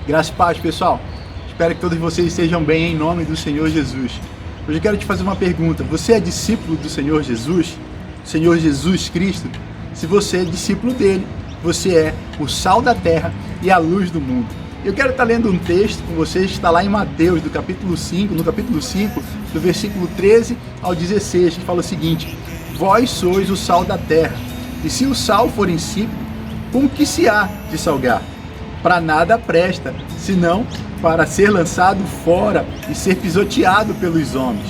Graça e paz, pessoal. Espero que todos vocês estejam bem em nome do Senhor Jesus. Hoje eu quero te fazer uma pergunta. Você é discípulo do Senhor Jesus? Senhor Jesus Cristo? Se você é discípulo dele, você é o sal da terra e a luz do mundo. Eu quero estar lendo um texto com vocês, está lá em Mateus, no capítulo 5, do versículo 13 ao 16, que fala o seguinte: Vós sois o sal da terra, e se o sal for insípido, com que se há de salgar? Para nada presta, senão para ser lançado fora e ser pisoteado pelos homens.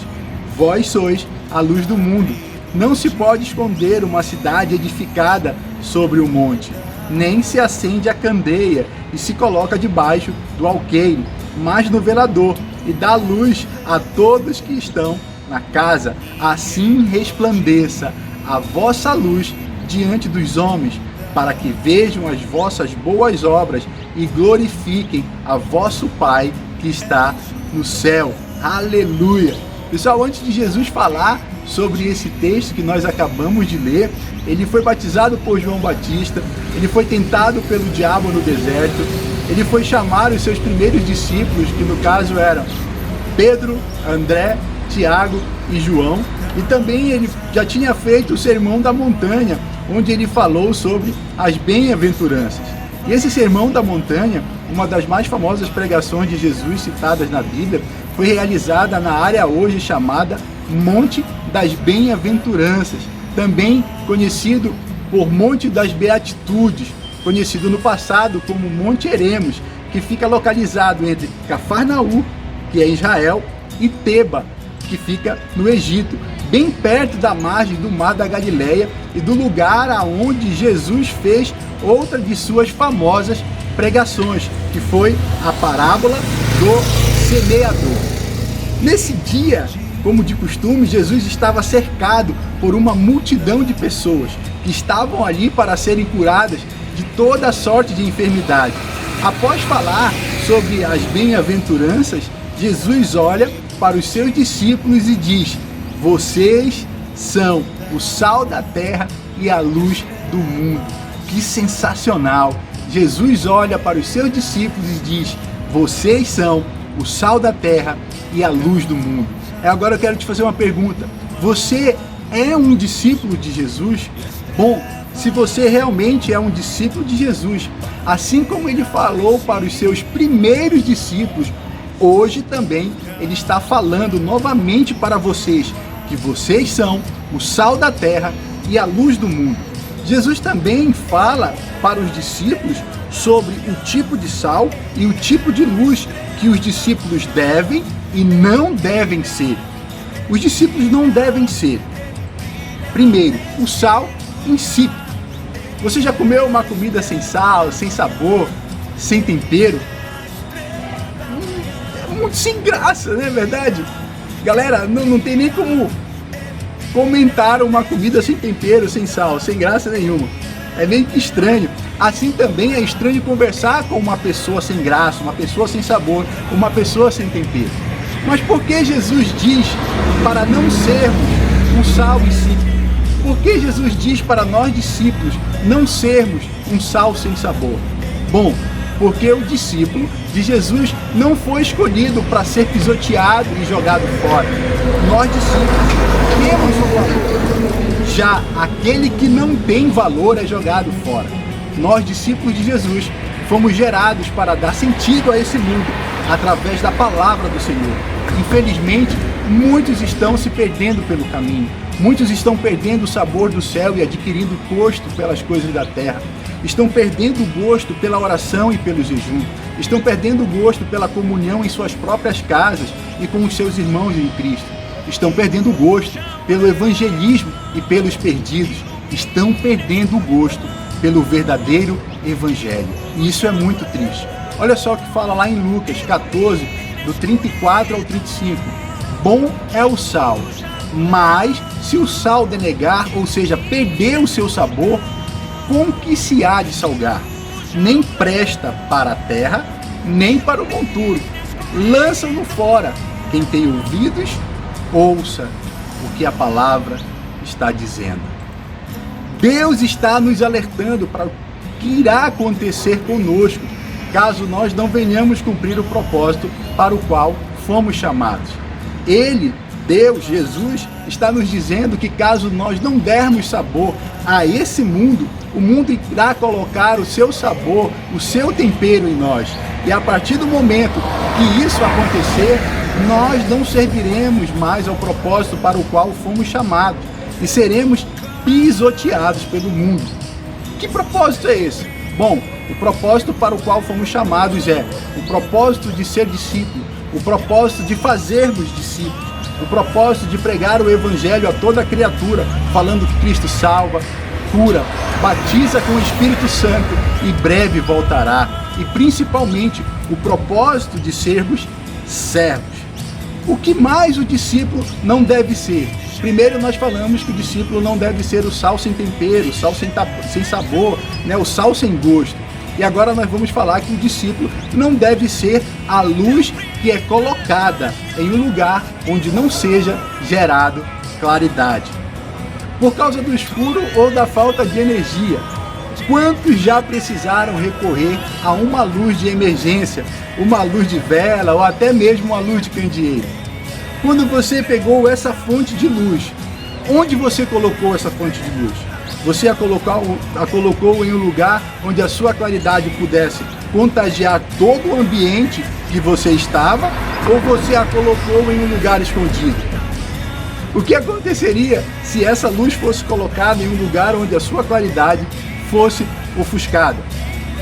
Vós sois a luz do mundo. Não se pode esconder uma cidade edificada sobre um monte, nem se acende a candeia e se coloca debaixo do alqueire, mas no velador, e dá luz a todos que estão na casa. Assim resplandeça a vossa luz diante dos homens, para que vejam as vossas boas obras e glorifiquem a vosso Pai que está no céu. Aleluia! Pessoal, antes de Jesus falar sobre esse texto que nós acabamos de ler, ele foi batizado por João Batista, ele foi tentado pelo diabo no deserto, ele foi chamar os seus primeiros discípulos, que no caso eram Pedro, André, Tiago e João, e também ele já tinha feito o Sermão da Montanha, onde ele falou sobre as bem-aventuranças. E esse Sermão da Montanha, uma das mais famosas pregações de Jesus citadas na Bíblia, foi realizada na área hoje chamada Monte das Bem-aventuranças, também conhecido por Monte das Beatitudes, conhecido no passado como Monte Eremos, que fica localizado entre Cafarnaum, que é Israel, e Teba, que fica no Egito, bem perto da margem do Mar da Galileia e do lugar aonde Jesus fez outra de suas famosas pregações, que foi a parábola do semeador. Nesse dia, como de costume, Jesus estava cercado por uma multidão de pessoas que estavam ali para serem curadas de toda sorte de enfermidade. Após falar sobre as bem-aventuranças, Jesus olha para os seus discípulos e diz: vocês são o sal da terra e a luz do mundo. Que sensacional! Jesus olha para os seus discípulos e diz: vocês são o sal da terra e a luz do mundo. Agora eu quero te fazer uma pergunta. Você é um discípulo de Jesus? Bom, se você realmente é um discípulo de Jesus, assim como ele falou para os seus primeiros discípulos, hoje também ele está falando novamente para vocês, que vocês são o sal da terra e a luz do mundo. Jesus também fala para os discípulos sobre o tipo de sal e o tipo de luz que os discípulos devem e não devem ser. Os discípulos não devem ser, primeiro, o sal insípido. Você já comeu uma comida sem sal, sem sabor, sem tempero? É muito sem graça, não é verdade? Galera, não tem nem como comentar uma comida sem tempero, sem sal, sem graça nenhuma. É meio que estranho. Assim também é estranho conversar com uma pessoa sem graça, uma pessoa sem sabor, uma pessoa sem tempero. Mas por que Jesus diz para não sermos um sal insípido? Por que Jesus diz para nós discípulos não sermos um sal sem sabor? Bom, porque o discípulo de Jesus não foi escolhido para ser pisoteado e jogado fora. Nós discípulos temos o valor. Já aquele que não tem valor é jogado fora. Nós, discípulos de Jesus, fomos gerados para dar sentido a esse mundo através da palavra do Senhor. Infelizmente, muitos estão se perdendo pelo caminho. Muitos estão perdendo o sabor do céu e adquirindo gosto pelas coisas da terra. Estão perdendo o gosto pela oração e pelo jejum. Estão perdendo o gosto pela comunhão em suas próprias casas e com os seus irmãos em Cristo. Estão perdendo o gosto pelo evangelismo e pelos perdidos. Estão perdendo o gosto pelo verdadeiro evangelho. E isso é muito triste. Olha só o que fala lá em Lucas 14, do 34 ao 35. Bom é o sal, mas se o sal denegar, ou seja, perder o seu sabor, com que se há de salgar? Nem presta para a terra, nem para o monturo. Lançam-no fora. Quem tem ouvidos, ouça o que a palavra está dizendo. Deus está nos alertando para o que irá acontecer conosco caso nós não venhamos cumprir o propósito para o qual fomos chamados. Ele, Deus, Jesus, está nos dizendo que caso nós não dermos sabor a esse mundo, o mundo irá colocar o seu sabor, o seu tempero em nós. E a partir do momento que isso acontecer, nós não serviremos mais ao propósito para o qual fomos chamados e seremos pisoteados pelo mundo. Que propósito é esse? Bom, o propósito para o qual fomos chamados é o propósito de ser discípulo, o propósito de fazermos discípulos, o propósito de pregar o evangelho a toda criatura, falando que Cristo salva, cura, batiza com o Espírito Santo e breve voltará. E principalmente o propósito de sermos servos. O que mais o discípulo não deve ser? Primeiro nós falamos que o discípulo não deve ser o sal sem tempero, o sal sem sabor, né? O sal sem gosto. E agora nós vamos falar que o discípulo não deve ser a luz que é colocada em um lugar onde não seja gerado claridade. Por causa do escuro ou da falta de energia, quantos já precisaram recorrer a uma luz de emergência, uma luz de vela ou até mesmo uma luz de candeeiro? Quando você pegou essa fonte de luz, onde você colocou essa fonte de luz? Você a colocou em um lugar onde a sua claridade pudesse contagiar todo o ambiente que você estava, ou você a colocou em um lugar escondido? O que aconteceria se essa luz fosse colocada em um lugar onde a sua claridade fosse ofuscada?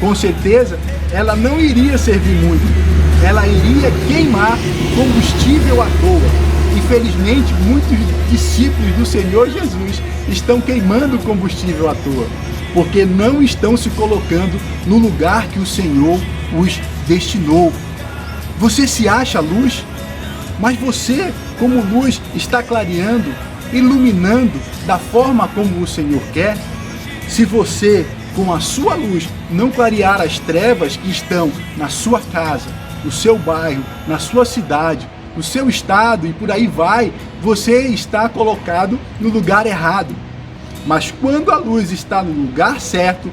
Com certeza, ela não iria servir muito. Ela iria queimar combustível à toa. Infelizmente, muitos discípulos do Senhor Jesus estão queimando combustível à toa, porque não estão se colocando no lugar que o Senhor os destinou. Você se acha luz, mas você, como luz, está clareando, iluminando da forma como o Senhor quer? Se você, com a sua luz, não clarear as trevas que estão na sua casa, no seu bairro, na sua cidade, no seu estado e por aí vai, você está colocado no lugar errado. Mas quando a luz está no lugar certo,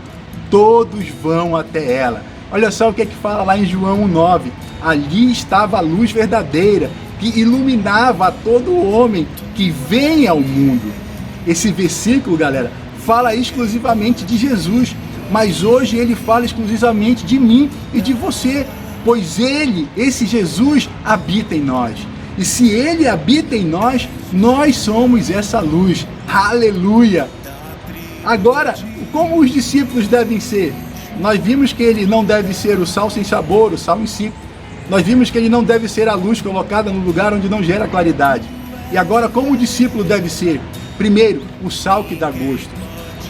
todos vão até ela. Olha só o que é que fala lá em João 9. Ali estava a luz verdadeira, que iluminava a todo homem que vem ao mundo. Esse versículo, galera, fala exclusivamente de Jesus, mas hoje ele fala exclusivamente de mim e de você, pois ele, esse Jesus, habita em nós. E se ele habita em nós, nós somos essa luz. Aleluia! Agora, como os discípulos devem ser? Nós vimos que ele não deve ser o sal sem sabor, o sal em si. Nós vimos que ele não deve ser a luz colocada no lugar onde não gera claridade. E agora, como o discípulo deve ser? Primeiro, o sal que dá gosto.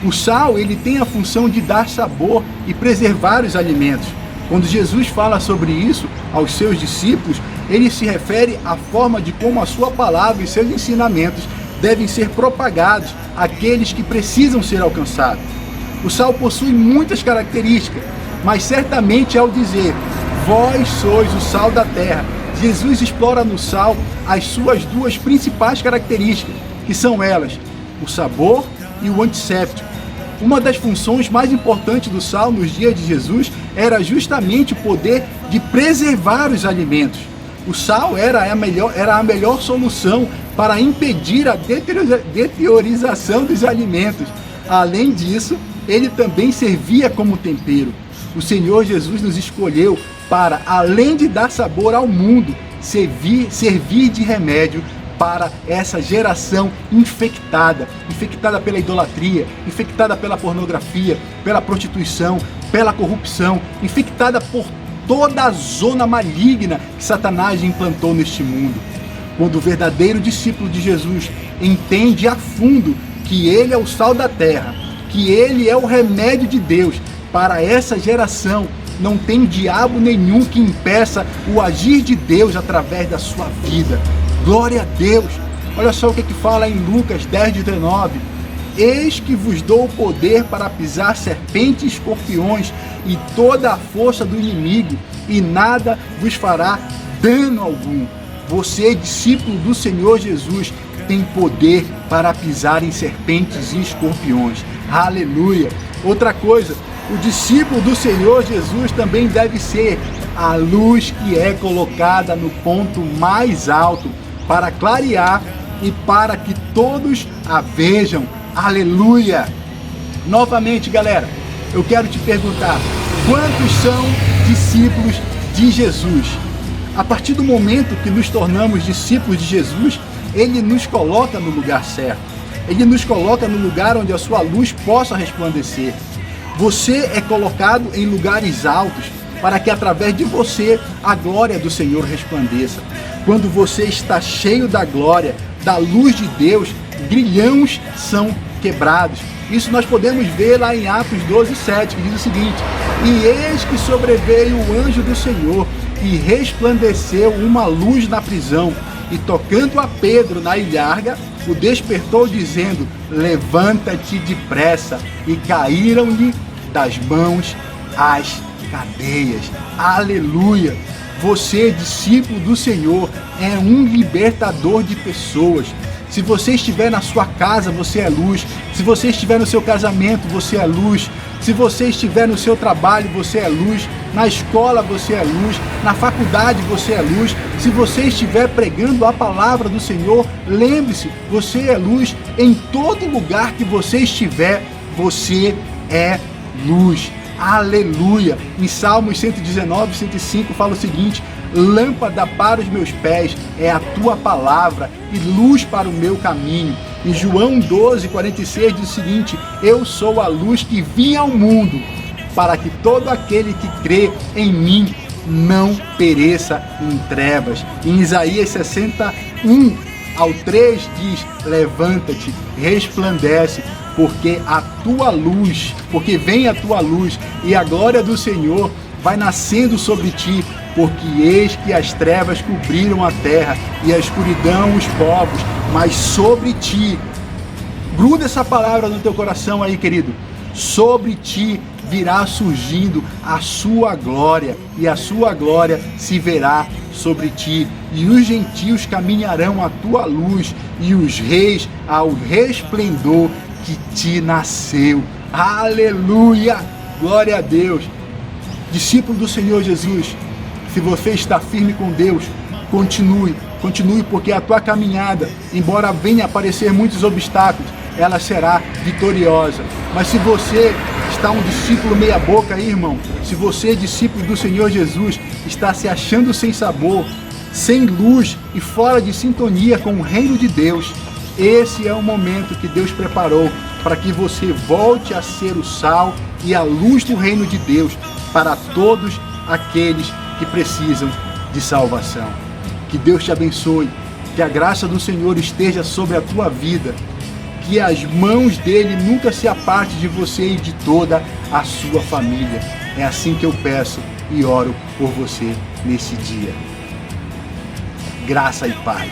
O sal, ele tem a função de dar sabor e preservar os alimentos. Quando Jesus fala sobre isso aos seus discípulos, ele se refere à forma de como a sua palavra e seus ensinamentos devem ser propagados àqueles que precisam ser alcançados. O sal possui muitas características, mas certamente ao dizer, vós sois o sal da terra, Jesus explora no sal as suas duas principais características, que são elas, o sabor e o antisséptico. Uma das funções mais importantes do sal nos dias de Jesus era justamente o poder de preservar os alimentos. O sal era a melhor solução para impedir a deteriorização dos alimentos. Além disso, ele também servia como tempero. O Senhor Jesus nos escolheu para, além de dar sabor ao mundo, servir de remédio para essa geração infectada pela idolatria, infectada pela pornografia, pela prostituição, pela corrupção, infectada por toda a zona maligna que Satanás implantou neste mundo. Quando o verdadeiro discípulo de Jesus entende a fundo que ele é o sal da terra, que ele é o remédio de Deus para essa geração, não tem diabo nenhum que impeça o agir de Deus através da sua vida. Glória a Deus! Olha só o que fala em Lucas 10:19. Eis que vos dou o poder para pisar serpentes e escorpiões e toda a força do inimigo, e nada vos fará dano algum. Você, discípulo do Senhor Jesus, tem poder para pisar em serpentes e escorpiões. Aleluia! Outra coisa, o discípulo do Senhor Jesus também deve ser a luz que é colocada no ponto mais alto para clarear e para que todos a vejam. Aleluia! Novamente, galera, eu quero te perguntar, quantos são discípulos de Jesus? A partir do momento que nos tornamos discípulos de Jesus, Ele nos coloca no lugar certo. Ele nos coloca no lugar onde a sua luz possa resplandecer. Você é colocado em lugares altos para que através de você a glória do Senhor resplandeça. Quando você está cheio da glória, da luz de Deus, grilhões são quebrados. Isso nós podemos ver lá em Atos 12:7, que diz o seguinte: e eis que sobreveio o anjo do Senhor e resplandeceu uma luz na prisão, e tocando a Pedro na ilharga, o despertou dizendo: levanta-te depressa, e caíram-lhe das mãos as cadeias. Aleluia! Você, discípulo do Senhor, é um libertador de pessoas. Se você estiver na sua casa, você é luz. Se você estiver no seu casamento, você é luz. Se você estiver no seu trabalho, você é luz. Na escola, você é luz. Na faculdade, você é luz. Se você estiver pregando a palavra do Senhor, lembre-se, você é luz. Em todo lugar que você estiver, você é luz. Aleluia! Em Salmos 119, 105 fala o seguinte: lâmpada para os meus pés é a tua palavra e luz para o meu caminho. Em João 12, 46 diz o seguinte: eu sou a luz que vim ao mundo, para que todo aquele que crê em mim não pereça em trevas. Em Isaías 61, ao 3 diz: levanta-te, resplandece, porque vem a tua luz, e a glória do Senhor vai nascendo sobre ti, porque eis que as trevas cobriram a terra e a escuridão os povos, mas sobre ti, gruda essa palavra no teu coração aí, querido, sobre ti virá surgindo a sua glória, e a sua glória se verá sobre ti, e os gentios caminharão à tua luz, e os reis ao resplendor que te nasceu. Aleluia! Glória a Deus! Discípulo do Senhor Jesus, se você está firme com Deus, continue, porque a tua caminhada, embora venha aparecer muitos obstáculos, ela será vitoriosa. Mas se você está um discípulo meia boca aí, irmão, se você, discípulo do Senhor Jesus, está se achando sem sabor, sem luz e fora de sintonia com o reino de Deus, esse é o momento que Deus preparou para que você volte a ser o sal e a luz do reino de Deus para todos aqueles que precisam de salvação. Que Deus te abençoe, que a graça do Senhor esteja sobre a tua vida, que as mãos dele nunca se aparte de você e de toda a sua família. É assim que eu peço e oro por você nesse dia. Graça e paz.